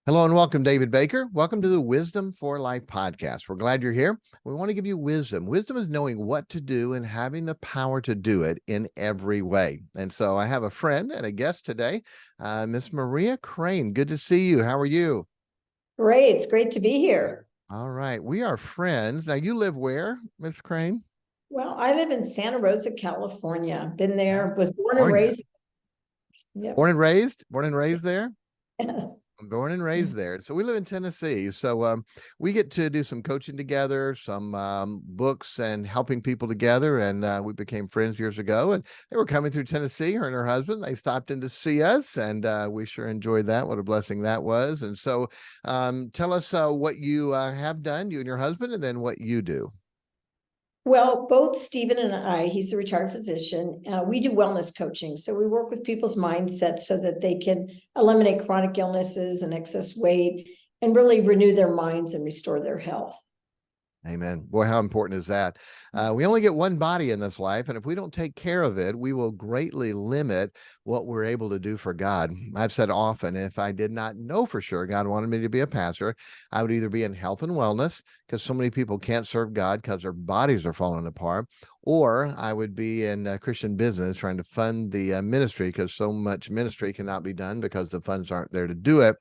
Hello and welcome, David Baker. Welcome to the Wisdom for Life podcast. We're glad you're here. We want to give you wisdom. Wisdom is knowing what to do and having the power to do it in every way. And so I have a friend and a guest today, Miss Maria Crane. Good to see you. How are you? Great. It's great to be here. All right. We are friends. Now, you live where, Miss Crane? Well, I live in Santa Rosa, California. Been there, was born and California. raised. Yep. Born and raised there? Yes. I'm born and raised there. So we live in Tennessee. So we get to do some coaching together, some books and helping people together. And we became friends years ago. And they were coming through Tennessee, her and her husband. They stopped in to see us, and we sure enjoyed that. What a blessing that was. And so tell us what you have done, you and your husband, and then what you do. Well, both Stephen and I, he's a retired physician, we do wellness coaching. So we work with people's mindsets so that they can eliminate chronic illnesses and excess weight and really renew their minds and restore their health. Amen. Boy, how important is that? We only get one body in this life, and if we don't take care of it, we will greatly limit what we're able to do for God. I've said often, if I did not know for sure God wanted me to be a pastor, I would either be in health and wellness, because so many people can't serve God because their bodies are falling apart, or I would be in Christian business trying to fund the ministry, because so much ministry cannot be done because the funds aren't there to do it.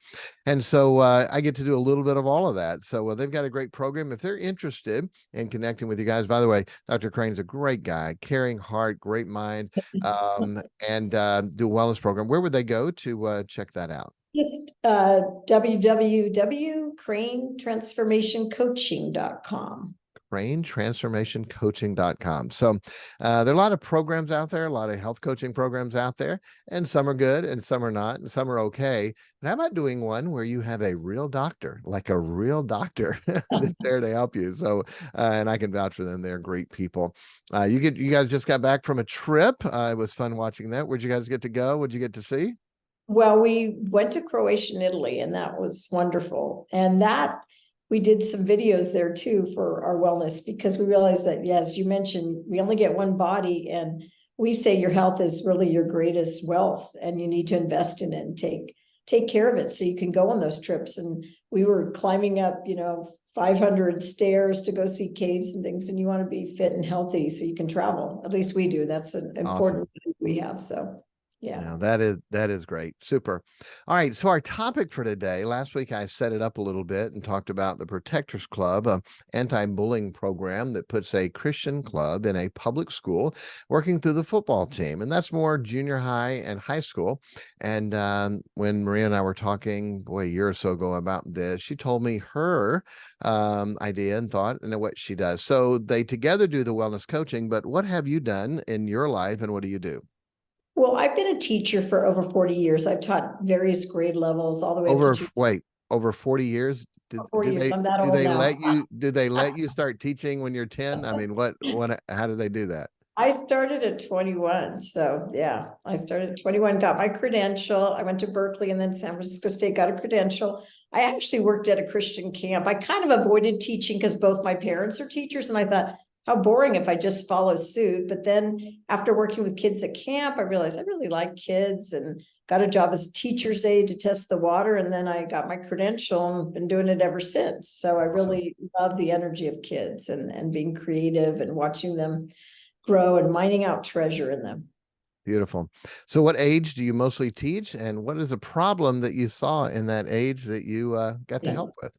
And so I get to do a little bit of all of that. So they've got a great program. If they're interested in connecting with you guys, by the way, Dr. Crane's a great guy, caring heart, great mind, and do a wellness program. Where would they go to check that out? Just www.cranetransformationcoaching.com. CraneTransformationCoaching.com. So there are a lot of programs out there, a lot of health coaching programs out there, and some are good and some are not, and some are okay. But how about doing one where you have a real doctor, like a real doctor that's there to help you? So, and I can vouch for them. They're great people. You guys just got back from a trip. It was fun watching that. Where'd you guys get to go? What'd you get to see? Well, we went to Croatia and Italy, and that was wonderful. And that we did some videos there too for our wellness, because we realized that, yes, you mentioned we only get one body, and we say your health is really your greatest wealth, and you need to invest in it and take care of it so you can go on those trips. And we were climbing up, 500 stairs to go see caves and things, and you want to be fit and healthy so you can travel. At least we do. That's an Awesome. important thing we have. So yeah. Now that is great. Super. All right. So our topic for today, last week I set it up a little bit and talked about the Protectors Club, a anti-bullying program that puts a Christian club in a public school working through the football team. And that's more junior high and high school. And when Maria and I were talking, boy, a year or so ago about this, she told me her idea and thought and what she does. So they together do the wellness coaching, but what have you done in your life and what do you do? Well, I've been a teacher for over 40 years. I've taught various grade levels all the way up Over to wait, over 40 years? Did 40 did years. they I'm that do old they now. let you do they let you start teaching when you're 10? I mean, what how do they do that? I started at 21. So yeah, I started at 21, got my credential. I went to Berkeley and then San Francisco State, got a credential. I actually worked at a Christian camp. I kind of avoided teaching because both my parents are teachers, and I thought, how boring if I just follow suit. But then after working with kids at camp, I realized I really like kids, and got a job as a teacher's aide to test the water. And then I got my credential and been doing it ever since. So I Awesome. really love the energy of kids and being creative and watching them grow and mining out treasure in them. Beautiful. So what age do you mostly teach, and what is a problem that you saw in that age that you got to Yeah. help with?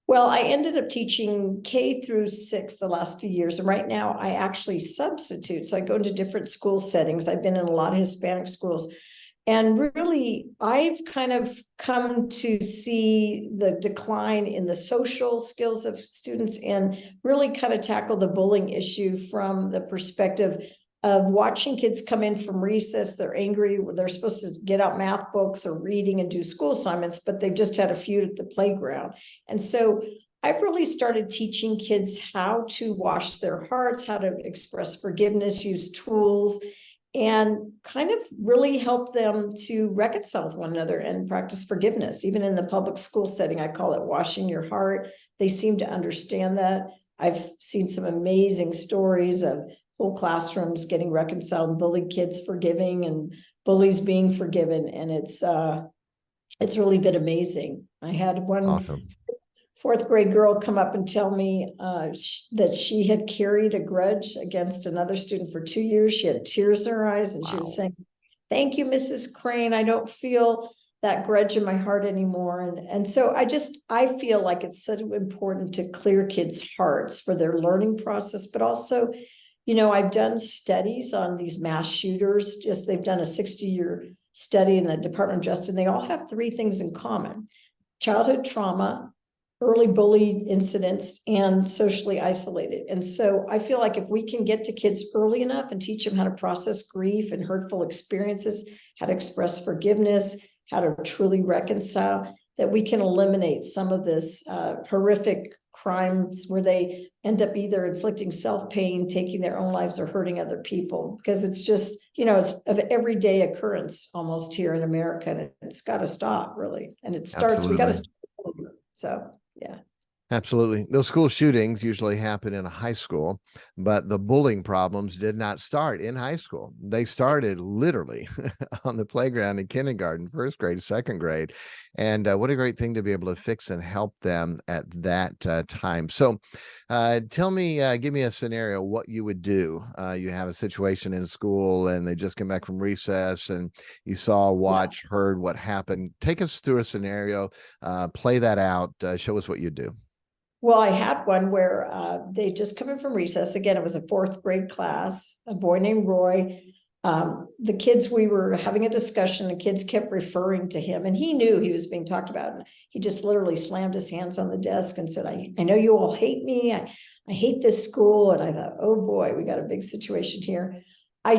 Well, I ended up teaching K through 6 the last few years. And right now I actually substitute. So I go into different school settings. I've been in a lot of Hispanic schools. And really, I've kind of come to see the decline in the social skills of students, and really kind of tackle the bullying issue from the perspective of watching kids come in from recess. They're angry. They're supposed to get out math books or reading and do school assignments, but they've just had a feud at the playground. And so I've really started teaching kids how to wash their hearts, how to express forgiveness, use tools, and kind of really help them to reconcile with one another and practice forgiveness. Even in the public school setting, I call it washing your heart. They seem to understand that. I've seen some amazing stories of whole classrooms getting reconciled, and bullied kids forgiving, and bullies being forgiven. And it's really been amazing. I had one Awesome. fourth grade girl come up and tell me that she had carried a grudge against another student for 2 years. She had tears in her eyes, and she was Wow. saying, "Thank you, Mrs. Crane. I don't feel that grudge in my heart anymore." And so I feel like it's so important to clear kids' hearts for their learning process, but also, I've done studies on these mass shooters. They've done a 60-year study in the Department of Justice, and they all have three things in common: childhood trauma, early bully incidents, and socially isolated. And so I feel like if we can get to kids early enough and teach them how to process grief and hurtful experiences, how to express forgiveness, how to truly reconcile, that we can eliminate some of this horrific crimes where they end up either inflicting self-pain, taking their own lives, or hurting other people. Because it's just, it's an everyday occurrence almost here in America, and it's got to stop, really. And it starts, we got to Absolutely. start. So, yeah. Absolutely. Those school shootings usually happen in a high school, but the bullying problems did not start in high school. They started literally on the playground in kindergarten, first grade, second grade. And what a great thing to be able to fix and help them at that time. So tell me, give me a scenario, what you would do. You have a situation in school and they just came back from recess and you saw, watched, heard what happened. Take us through a scenario, play that out, show us what you do. Well, I had one where they just come in from recess. Again, it was a fourth grade class, a boy named Roy. The kids, we were having a discussion, the kids kept referring to him, and he knew he was being talked about. And he just literally slammed his hands on the desk and said, I know you all hate me. I hate this school. And I thought, oh boy, we got a big situation here. I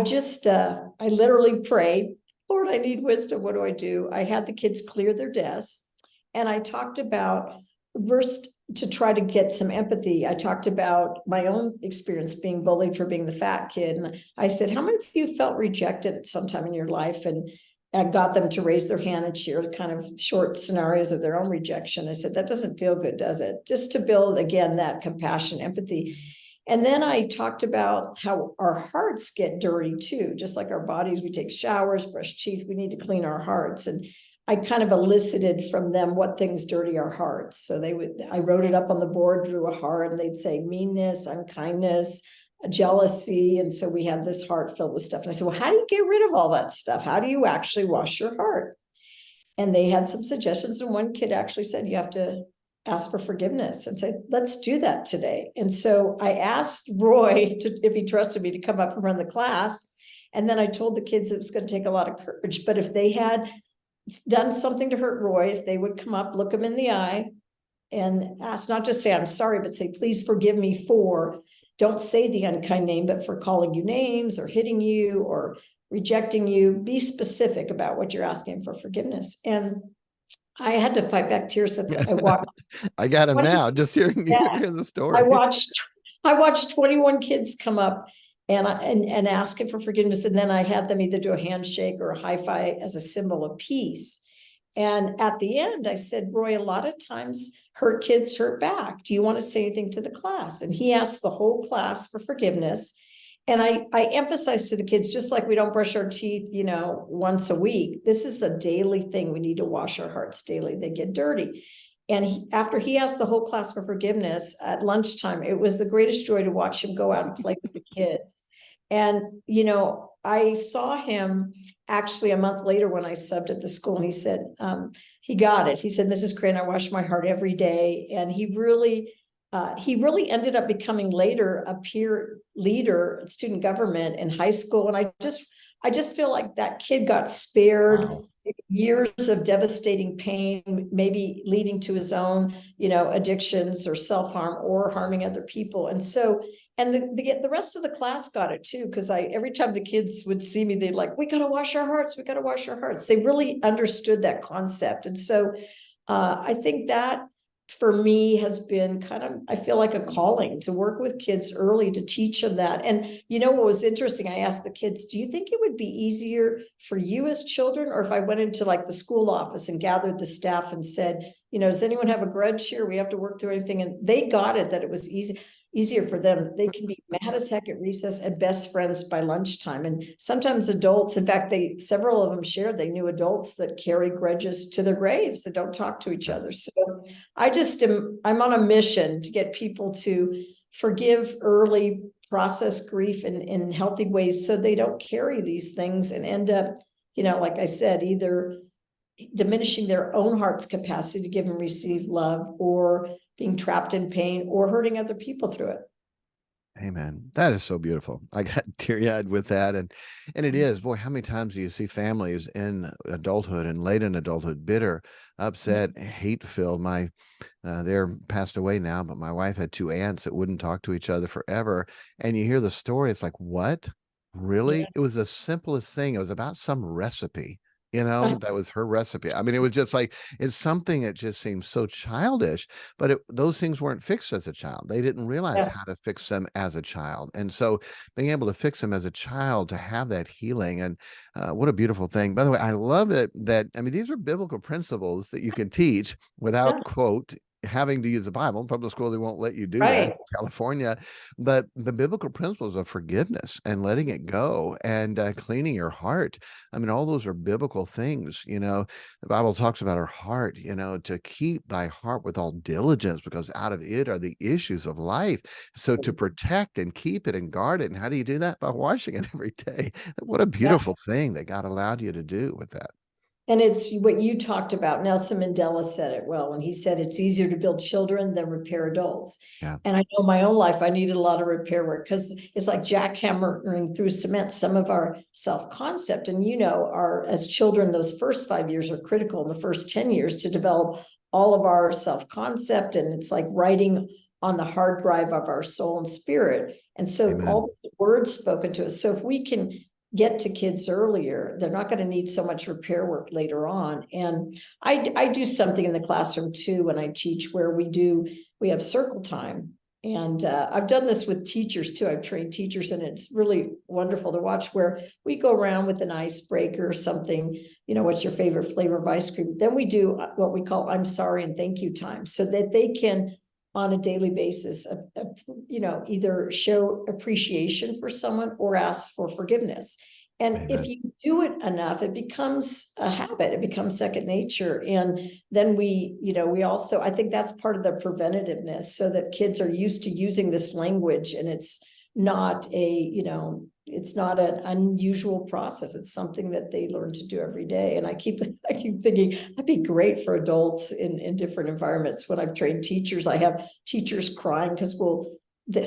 literally prayed, Lord, I need wisdom. What do I do? I had the kids clear their desks, and I talked about first, to try to get some empathy. I talked about my own experience being bullied for being the fat kid. And I said, how many of you felt rejected at some time in your life? And I got them to raise their hand and share kind of short scenarios of their own rejection. I said, that doesn't feel good, does it? Just to build, again, that compassion, empathy. And then I talked about how our hearts get dirty too. Just like our bodies, we take showers, brush teeth, we need to clean our hearts. And I kind of elicited from them what things dirty our hearts. So I wrote it up on the board, drew a heart, and they'd say meanness, unkindness, jealousy. And so we had this heart filled with stuff. And I said, well, how do you get rid of all that stuff? How do you actually wash your heart? And they had some suggestions. And one kid actually said, you have to ask for forgiveness, and say, let's do that today. And so I asked Roy if he trusted me to come up and run the class. And then I told the kids it was going to take a lot of courage, but if they had done something to hurt Roy, if they would come up, look him in the eye, and ask, not just say, I'm sorry, but say, please forgive me for, don't say the unkind name, but for calling you names or hitting you or rejecting you. Be specific about what you're asking for forgiveness. And I had to fight back tears. So I watched. I got him now, just hearing, hearing the story. I watched 21 kids come up and asking for forgiveness. And then I had them either do a handshake or a high five as a symbol of peace. And at the end, I said, Roy, a lot of times hurt kids hurt back. Do you want to say anything to the class? And he asked the whole class for forgiveness. And I emphasized to the kids, just like we don't brush our teeth, once a week, this is a daily thing. We need to wash our hearts daily. They get dirty. And after he asked the whole class for forgiveness at lunchtime, it was the greatest joy to watch him go out and play with the kids. And, I saw him actually a month later when I subbed at the school, and he said, he got it. He said, Mrs. Crane, I wash my heart every day. And he really ended up becoming later a peer leader at student government in high school. And I just feel like that kid got spared. Wow. Years of devastating pain, maybe leading to his own, addictions or self-harm or harming other people. And so, and the rest of the class got it too, because every time the kids would see me, they'd like, we got to wash our hearts. We got to wash our hearts. They really understood that concept. And so I think that for me has been kind of, I feel like a calling to work with kids early to teach them that. And what was interesting, I asked the kids, do you think it would be easier for you as children, or if I went into like the school office and gathered the staff and said, does anyone have a grudge here? We have to work through anything. And they got it, that it was easy. easier for them. They can be mad as heck at recess and best friends by lunchtime. And sometimes adults, in fact, several of them shared they knew adults that carry grudges to their graves, that don't talk to each other. So I'm on a mission to get people to forgive early, process grief in healthy ways so they don't carry these things and end up, like I said, either diminishing their own heart's capacity to give and receive love, or being trapped in pain, or hurting other people through it. Amen. That is so beautiful. I got teary-eyed with that. And it is, boy, how many times do you see families in adulthood and late in adulthood, bitter, upset, hate-filled? They're passed away now, but my wife had 2 aunts that wouldn't talk to each other forever. And you hear the story, it's like, what? Really? Yeah. It was the simplest thing. It was about some recipe. That was her recipe. I mean, it was just like, it's something that just seems so childish, but those things weren't fixed as a child. They didn't realize Yeah. how to fix them as a child. And so being able to fix them as a child, to have that healing, and what a beautiful thing. By the way, I love it that, I mean, these are biblical principles that you can teach without, Yeah. quote, having to use the Bible. In public school, they won't let you do that in Right. California, but the biblical principles of forgiveness and letting it go, and cleaning your heart. I mean, all those are biblical things. The Bible talks about our heart, to keep thy heart with all diligence, because out of it are the issues of life. So to protect and keep it and guard it. And how do you do that? By washing it every day. What a beautiful thing that God allowed you to do with that. And it's what you talked about. Nelson Mandela said it well when he said it's easier to build children than repair adults. Yeah. And I know my own life, I needed a lot of repair work, because it's like jackhammering through cement, some of our self-concept. And as children, those first 5 years are critical, in the first 10 years, to develop all of our self-concept. And it's like writing on the hard drive of our soul and spirit. And so all the words spoken to us. So if we can get to kids earlier, they're not going to need so much repair work later on. And I do something in the classroom too when I teach, where we have circle time. And I've done this with teachers too. I've trained teachers, and it's really wonderful to watch, where we go around with an icebreaker or something, what's your favorite flavor of ice cream? Then we do what we call I'm sorry and thank you time, so that they can, on a daily basis, either show appreciation for someone or ask for forgiveness. And Amen. if you do it enough, it becomes a habit, it becomes second nature. And then we also, I think that's part of the preventativeness, so that kids are used to using this language, and it's not it's not an unusual process. It's something that they learn to do every day. And I keep thinking that'd be great for adults in different environments. When I've trained teachers, I have teachers crying because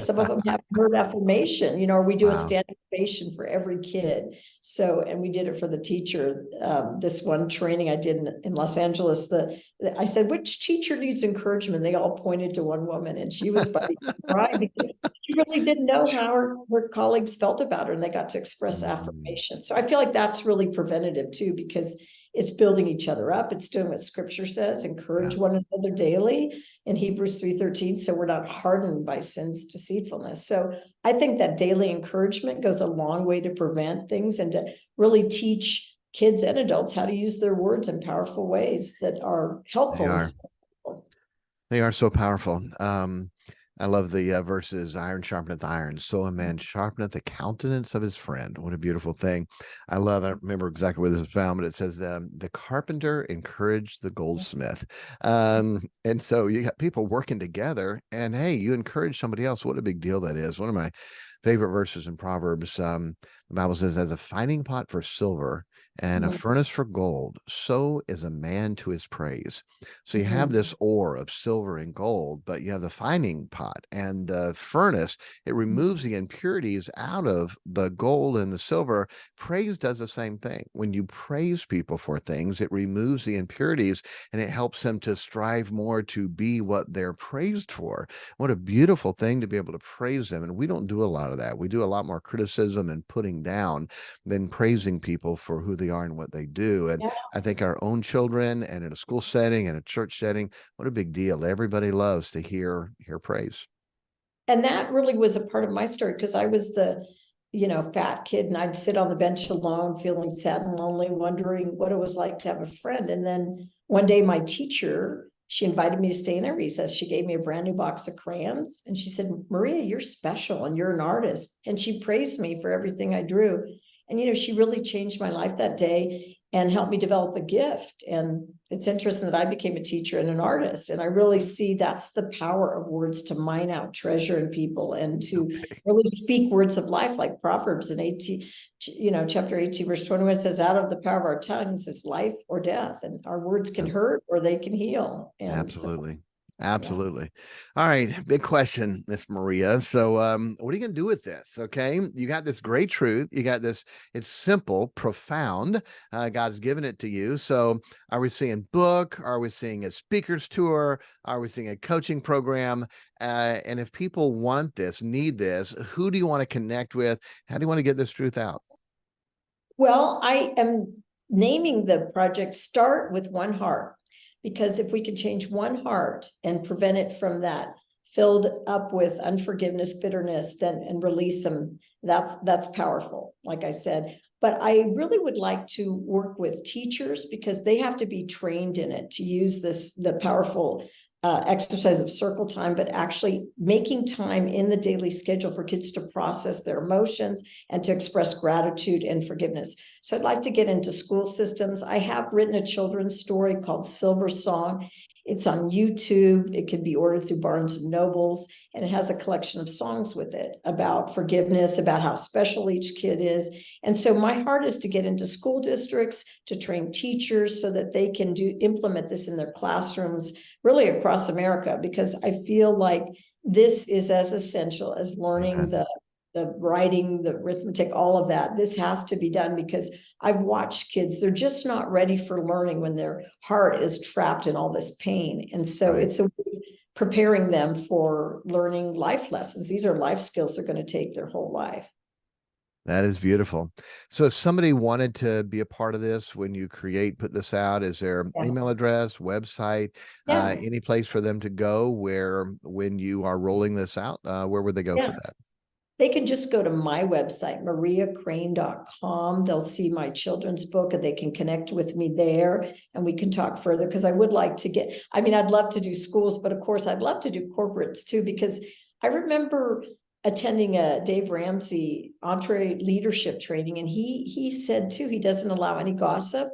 some of them haven't heard affirmation, or we do a standing ovation for every kid. So, and we did it for the teacher. This one training I did in Los Angeles, I said, which teacher needs encouragement? They all pointed to one woman, and she was about to cry because she really didn't know how her colleagues felt about her, and they got to express affirmation. So I feel like that's really preventative too, because it's building each other up. It's doing what scripture says, encourage one another daily in Hebrews 3:13. So we're not hardened by sin's deceitfulness. So I think that daily encouragement goes a long way to prevent things, and to really teach kids and adults how to use their words in powerful ways that are helpful. They are so powerful. I love the verses, iron sharpeneth iron, so a man sharpeneth the countenance of his friend. What a beautiful thing. I don't remember exactly where this was found, but it says the carpenter encouraged the goldsmith. And so you got people working together, and hey, you encourage somebody else. What a big deal that is. One of my favorite verses in Proverbs, the Bible says, as a fining pot for silver and a furnace for gold, so is a man to his praise. So you have this ore of silver and gold, but you have the fining pot and the furnace. It removes the impurities out of the gold and the silver. Praise does the same thing. When you praise people for things, it removes the impurities, and it helps them to strive more to be what they're praised for. What a beautiful thing to be able to praise them. And we don't do a lot of that. We do a lot more criticism and putting down than praising people for who they are and what they do. And I think our own children, and in a school setting and a church setting, what a big deal. Everybody loves to hear praise. And that really was a part of my story, because I was the fat kid, and I'd sit on the bench alone, feeling sad and lonely, wondering what it was like to have a friend. And then one day my teacher, she invited me to stay in a recess. She gave me a brand new box of crayons and she said, Maria, you're special and you're an artist. And she praised me for everything I drew. And, she really changed my life that day and helped me develop a gift. And it's interesting that I became a teacher and an artist. And I really see that's the power of words, to mine out treasure in people and to really speak words of life, like Proverbs in 18, chapter 18, verse 21 says, out of the power of our tongues is life or death. And our words can hurt or they can heal. And Absolutely. So, absolutely. All right. Big question, Miss Maria. So what are you going to do with this? Okay. You got this great truth. You got this. It's simple, profound. God's given it to you. So are we seeing book? Are we seeing a speaker's tour? Are we seeing a coaching program? And if people want this, need this, who do you want to connect with? How do you want to get this truth out? Well, I am naming the project Start with One Heart, because if we can change one heart and prevent it from that filled up with unforgiveness, bitterness, then and release them, that's powerful, like I said. But I really would like to work with teachers, because they have to be trained in it to use the powerful exercise of circle time, but actually making time in the daily schedule for kids to process their emotions and to express gratitude and forgiveness. So I'd like to get into school systems. I have written a children's story called Silver Song. It's on YouTube. It can be ordered through Barnes and Nobles, and it has a collection of songs with it about forgiveness, about how special each kid is. And so my heart is to get into school districts, to train teachers so that they can implement this in their classrooms, really across America, because I feel like this is as essential as learning the writing, the arithmetic, all of that. This has to be done, because I've watched kids, they're just not ready for learning when their heart is trapped in all this pain. And so it's preparing them for learning life lessons. These are life skills they're going to take their whole life. That is beautiful. So if somebody wanted to be a part of this, when you put this out, is there email address, website, any place for them to go where, when you are rolling this out, where would they go for that? They can just go to my website, mariacrane.com. They'll see my children's book and they can connect with me there and we can talk further, because I would like to I'd love to do schools, but of course I'd love to do corporates too, because I remember attending a Dave Ramsey EntreLeadership training, and he said too, he doesn't allow any gossip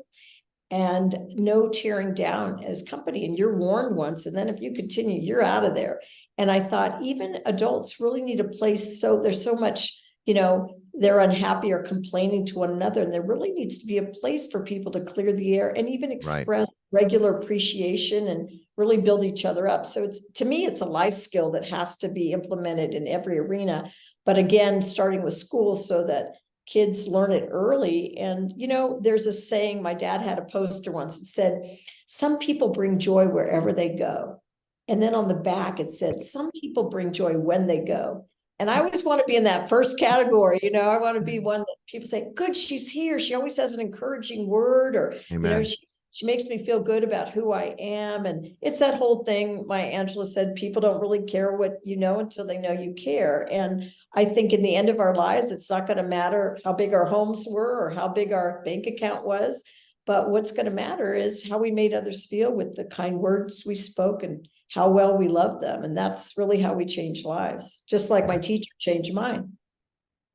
and no tearing down as company. And you're warned once, and then if you continue, you're out of there. And I thought even adults really need a place. So there's so much, they're unhappy or complaining to one another. And there really needs to be a place for people to clear the air and even express regular appreciation and really build each other up. So to me, it's a life skill that has to be implemented in every arena. But again, starting with schools so that kids learn it early. And, there's a saying, my dad had a poster once, it said, some people bring joy wherever they go. And then on the back, it said, some people bring joy when they go. And I always want to be in that first category. I want to be one that people say, good, she's here. She always has an encouraging word, or, she makes me feel good about who I am. And it's that whole thing. Maya Angelou said, people don't really care what you know until they know you care. And I think in the end of our lives, it's not going to matter how big our homes were or how big our bank account was. But what's going to matter is how we made others feel with the kind words we spoke and how well we love them. And that's really how we change lives, just like my teacher changed mine.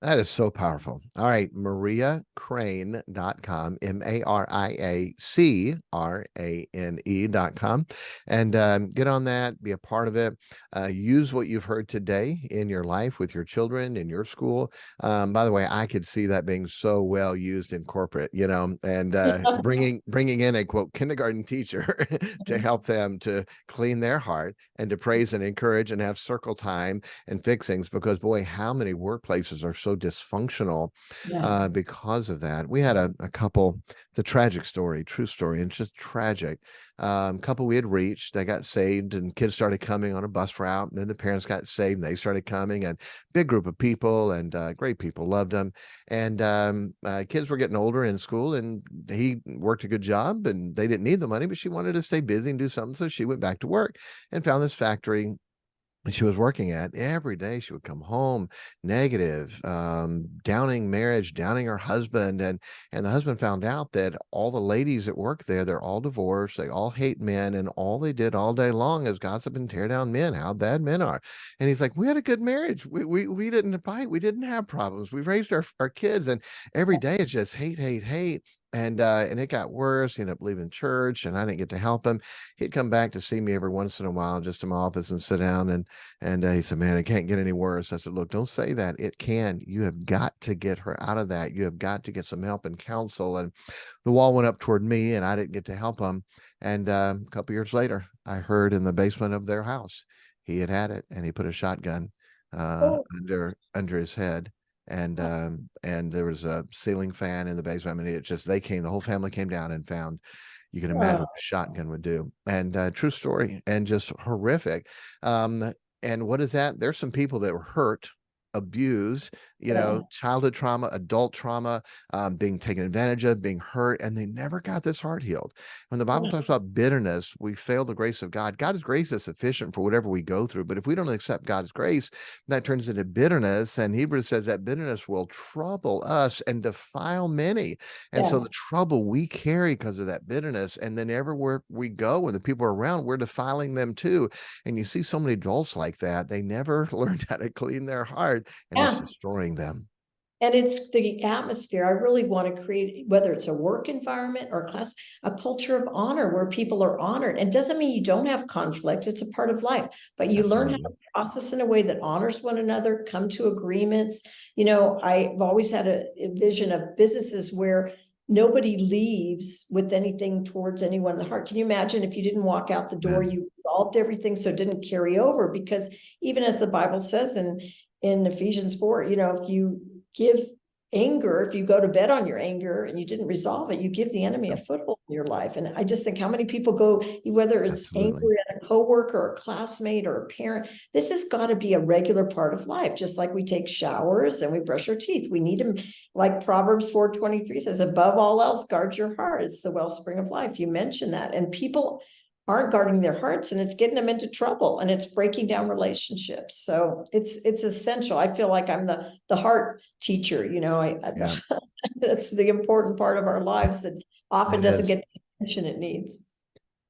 That is so powerful. All right, mariacrane.com, MARIACRANE.com. And get on that, be a part of it. Use what you've heard today in your life with your children, in your school. By the way, I could see that being so well used in corporate, and bringing in a, quote, kindergarten teacher to help them to clean their heart and to praise and encourage and have circle time and fixings, because boy, how many workplaces are so dysfunctional because of that. We had a couple, the tragic story, true story, and just tragic. Couple we had reached, they got saved, and kids started coming on a bus route, and then the parents got saved and they started coming, and big group of people, and great people, loved them. And kids were getting older in school, and he worked a good job, and they didn't need the money, but she wanted to stay busy and do something, so she went back to work and found this factory she was working at, every day she would come home negative, downing marriage, downing her husband. And the husband found out that all the ladies that work there, they're all divorced, they all hate men, and all they did all day long is gossip and tear down men, how bad men are. And he's like, we had a good marriage, we didn't fight, we didn't have problems, we raised our kids. And every day it's just hate, hate, hate. And it got worse. He ended up leaving church, and I didn't get to help him. He'd come back to see me every once in a while, just in my office, and sit down. And he said, man, it can't get any worse. I said, look, don't say that. It can. You have got to get her out of that. You have got to get some help and counsel. And the wall went up toward me, and I didn't get to help him. And a couple years later, I heard in the basement of their house, he had it, and he put a shotgun Oh, under his head. And there was a ceiling fan in the basement. I mean, the whole family came down and found, you can imagine wow. what a shotgun would do. And true story, and just horrific. And what is that? There's some people that were hurt, abused, Yes. childhood trauma, adult trauma, being taken advantage of, being hurt, and they never got this heart healed. When the Bible Yeah. talks about bitterness, we fail the grace of God. God's grace is sufficient for whatever we go through. But if we don't accept God's grace, that turns into bitterness. And Hebrews says that bitterness will trouble us and defile many. And so the Yes. trouble we carry because of that bitterness, and then everywhere we go, when the people are around, we're defiling them too. And you see so many adults like that. They never learned how to clean their heart, and it's Yeah. destroying them. And it's the atmosphere. I really want to create, whether it's a work environment or a class, a culture of honor where people are honored. And doesn't mean you don't have conflict. It's a part of life, but you learn how to Absolutely. process in a way that honors one another, come to agreements. I've always had a vision of businesses where nobody leaves with anything towards anyone in the heart. Can you imagine if you didn't walk out the door, Amen. you resolved everything, so it didn't carry over? Because even as the Bible says in Ephesians 4, if you give anger, if you go to bed on your anger and you didn't resolve it, you give the enemy a Yep. foothold in your life. And I just think how many people go, whether it's Absolutely. angry at a coworker or a classmate or a parent, this has got to be a regular part of life. Just like we take showers and we brush our teeth, we need them. Like Proverbs 4:23 says, above all else, guard your heart. It's the wellspring of life. You mentioned that. And people aren't guarding their hearts, and it's getting them into trouble, and it's breaking down relationships. So it's essential. I feel like I'm the heart teacher. Yeah, That's the important part of our lives that often it doesn't is. get the attention it needs.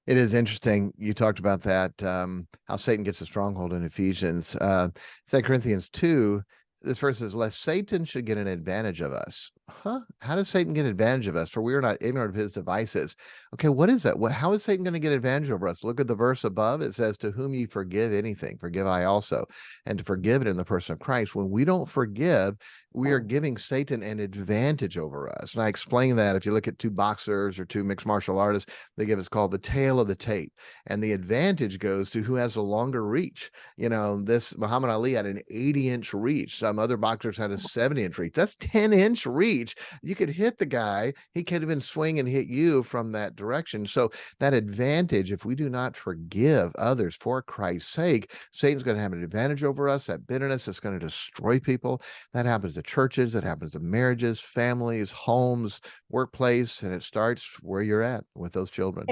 It is interesting. You talked about that, how Satan gets a stronghold in Ephesians. 2 Corinthians 2, this verse says, lest Satan should get an advantage of us. Huh? How does Satan get advantage of us? For we are not ignorant of his devices. Okay, what is that? How is Satan going to get advantage over us? Look at the verse above. It says, to whom ye forgive anything, forgive I also. And to forgive it in the person of Christ. When we don't forgive, we are giving Satan an advantage over us. And I explain that if you look at two boxers or two mixed martial artists, they give us called the tail of the tape. And the advantage goes to who has a longer reach. This Muhammad Ali had an 80-inch reach. Some other boxers had a 70-inch reach. That's 10-inch reach. You could hit the guy. He could have been swinging and hit you from that direction. So that advantage, if we do not forgive others for Christ's sake, Satan's going to have an advantage over us. That bitterness is going to destroy people. That happens to churches. That happens to marriages, families, homes, workplace. And it starts where you're at with those children.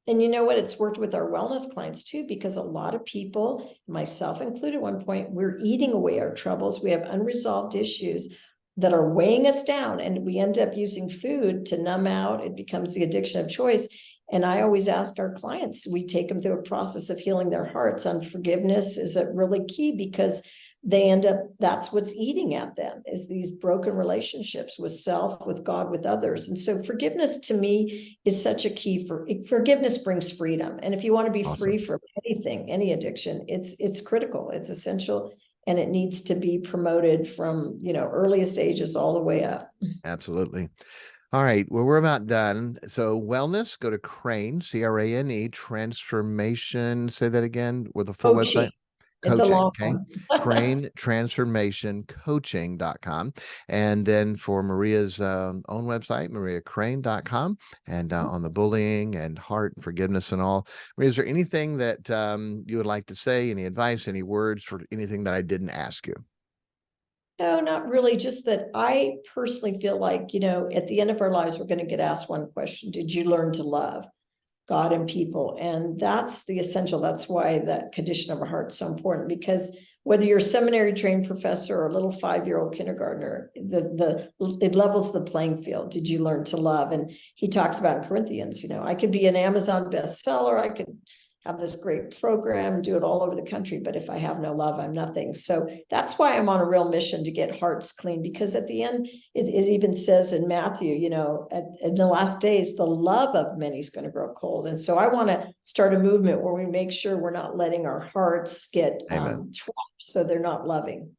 And you know what? It's worked with our wellness clients too, because a lot of people, myself included, at one point, we're eating away our troubles. We have unresolved issues that are weighing us down, and we end up using food to numb out. It becomes the addiction of choice. And I always ask our clients, we take them through a process of healing their hearts. Unforgiveness is a really key, because they end up, that's what's eating at them, is these broken relationships with self, with God, with others. And so forgiveness to me is such a key. Forgiveness brings freedom. And if you want to be free Awesome. from anything, any addiction, it's critical, it's essential, and it needs to be promoted from earliest ages all the way up. Absolutely. All right. Well, we're about done. So wellness, go to Crane, CRANE, transformation. Say that again with a full Coaching, website. it's a Coaching. long Okay. one. Crane Transformation Coaching.com. And then for Maria's own website, mariacrane.com. And on the bullying and heart and forgiveness and all. Maria, is there anything that you would like to say? Any advice, any words for anything that I didn't ask you? No, not really. Just that I personally feel like, at the end of our lives, we're going to get asked one question: did you learn to love? God and people. And that's the essential. That's why that condition of our heart is so important, because whether you're a seminary trained professor or a little 5-year-old kindergartner, it levels the playing field. Did you learn to love? And he talks about in Corinthians, I could be an Amazon bestseller. I could have this great program, do it all over the country, but if I have no love, I'm nothing. So that's why I'm on a real mission to get hearts clean, because at the end, it even says in Matthew, in the last days, the love of many is going to grow cold. And so I want to start a movement where we make sure we're not letting our hearts get trapped, so they're not loving.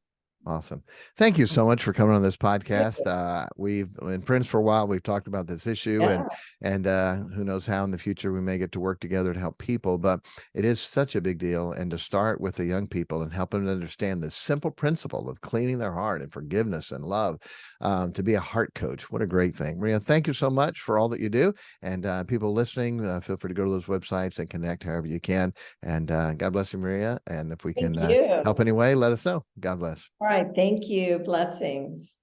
Awesome. Thank you so much for coming on this podcast. We've been friends for a while. We've talked about this issue, and who knows how in the future we may get to work together to help people, but it is such a big deal. And to start with the young people and help them to understand the simple principle of cleaning their heart and forgiveness and love, to be a heart coach. What a great thing. Maria, thank you so much for all that you do. And people listening, feel free to go to those websites and connect however you can. And God bless you, Maria. And if we can help anyway, let us know. God bless. All right. Thank you. Blessings.